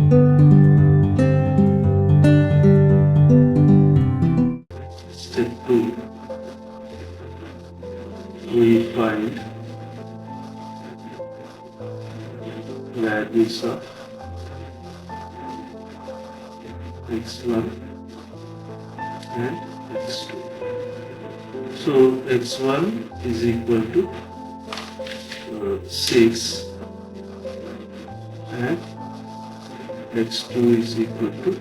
Step 2, we find values of x1 and x2. So x1 is equal to 6 and x2 is equal to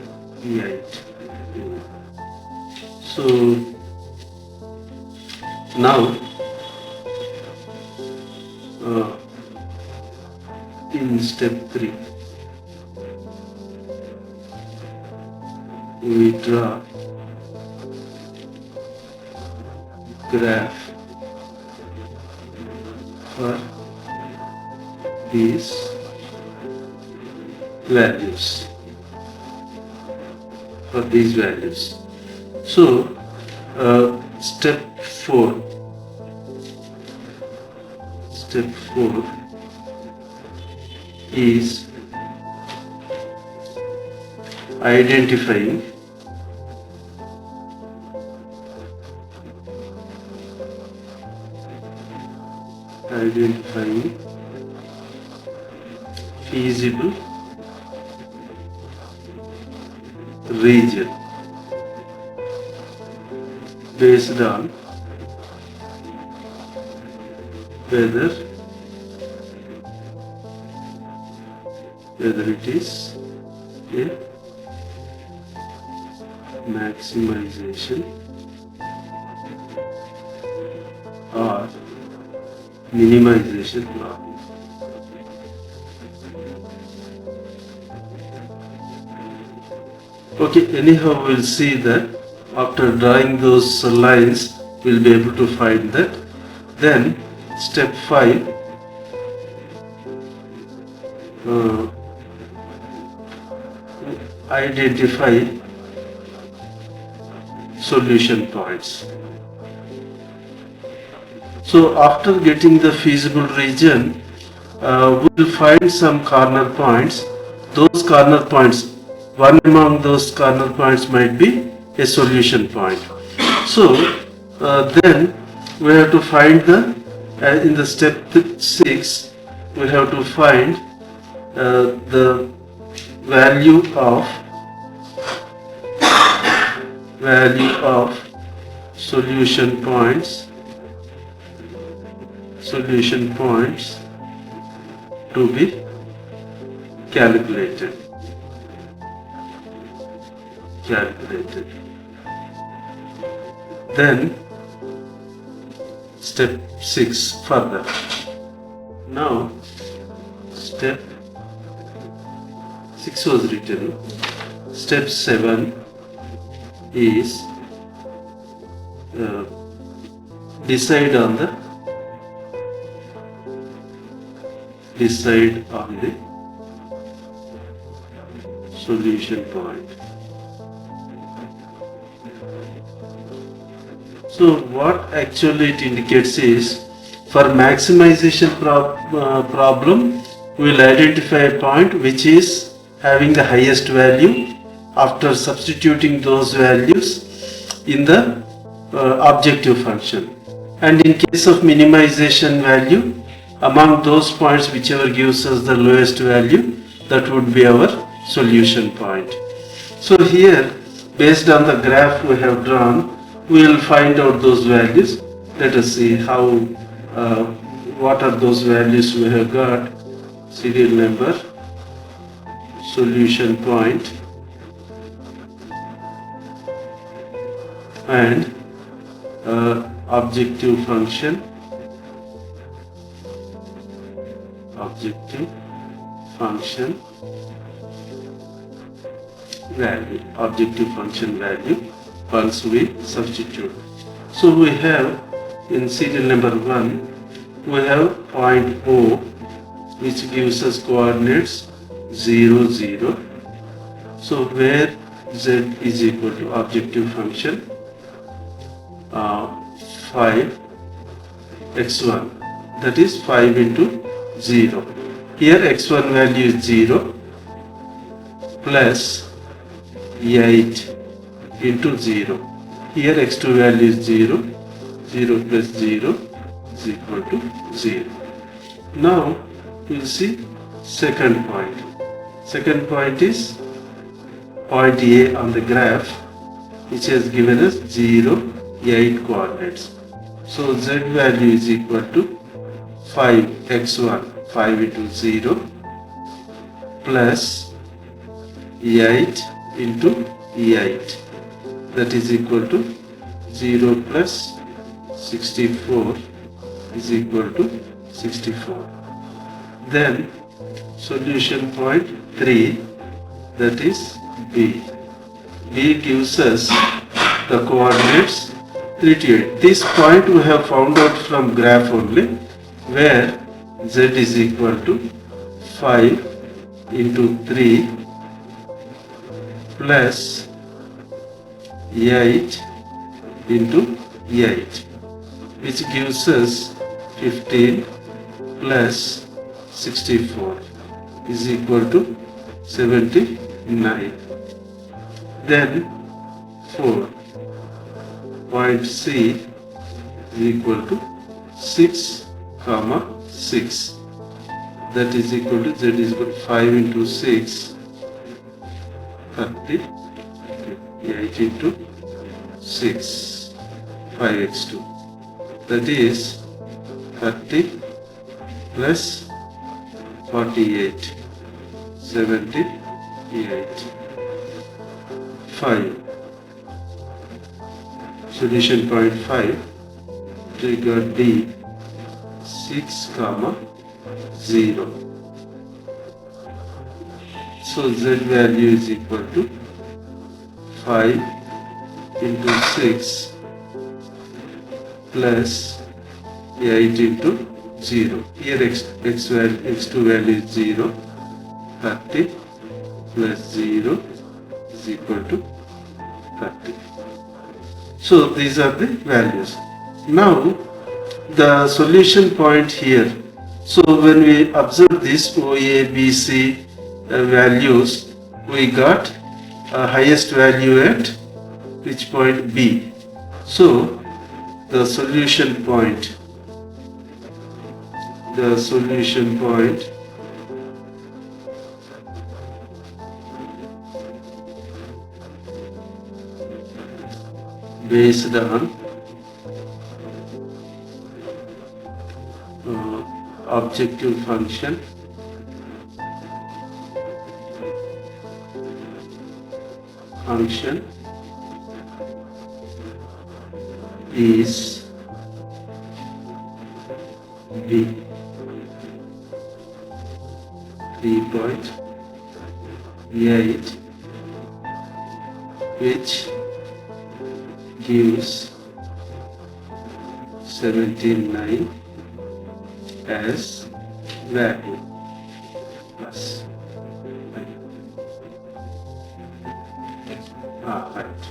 8. So now in step 3 we draw graph for these values. So step 4 is identifying feasible region based on whether it is a maximization or minimization problem. Okay, anyhow we'll see that after drawing those lines we'll be able to find that. Then step 5, identify solution points. So after getting the feasible region, we'll find some corner points. Those corner points, one among those corner points might be a solution point. So then we have to find in the step 6, we have to find the value of solution points to be calculated. Then step 6 further. Now step 6 was written. Step 7 is decide on the solution point. So what actually it indicates is, for maximization problem, we will identify a point which is having the highest value after substituting those values in the objective function. And in case of minimization value, among those points whichever gives us the lowest value, that would be our solution point. So here, based on the graph we have drawn, we will find out those values. Let us see how what are those values we have got. Serial number, solution point, and objective function value once we substitute. So we have in serial number 1 we have point O, which gives us coordinates 0, 0. So where z is equal to objective function 5 x1, that is 5 into 0. Here x1 value is 0 plus 8 into 0. Here x2 value is 0. 0 plus 0 is equal to 0. Now we will see second point. Second point is point A on the graph, which has given us 0, 8 coordinates. So z value is equal to 5x1, 5 into 0 plus 8 into 8, that is equal to 0 plus 64 is equal to 64. Then solution point 3, that is B. B gives us the coordinates 3 to 8. This point we have found out from graph only, where z is equal to 5 into 3 plus 8 into 8, which gives us 15 plus 64 is equal to 79. Then 4. Point C is equal to 6, 6. That is equal to z is equal to 5 into 6, 30. 8 into 6, 5x2. That is 30 plus 48, 78. 5. Solution point 5. Trigger D 6, 0. So z value is equal to 5 into 6 plus 8 into 0. Here x2 value is 0. 30 plus 0 is equal to 30. So these are the values. Now the solution point here. So when we observe this OA, BC values, we got highest value at which point? B. So the solution point based on objective function is B. 3.8, which gives 79 as value plus. Right.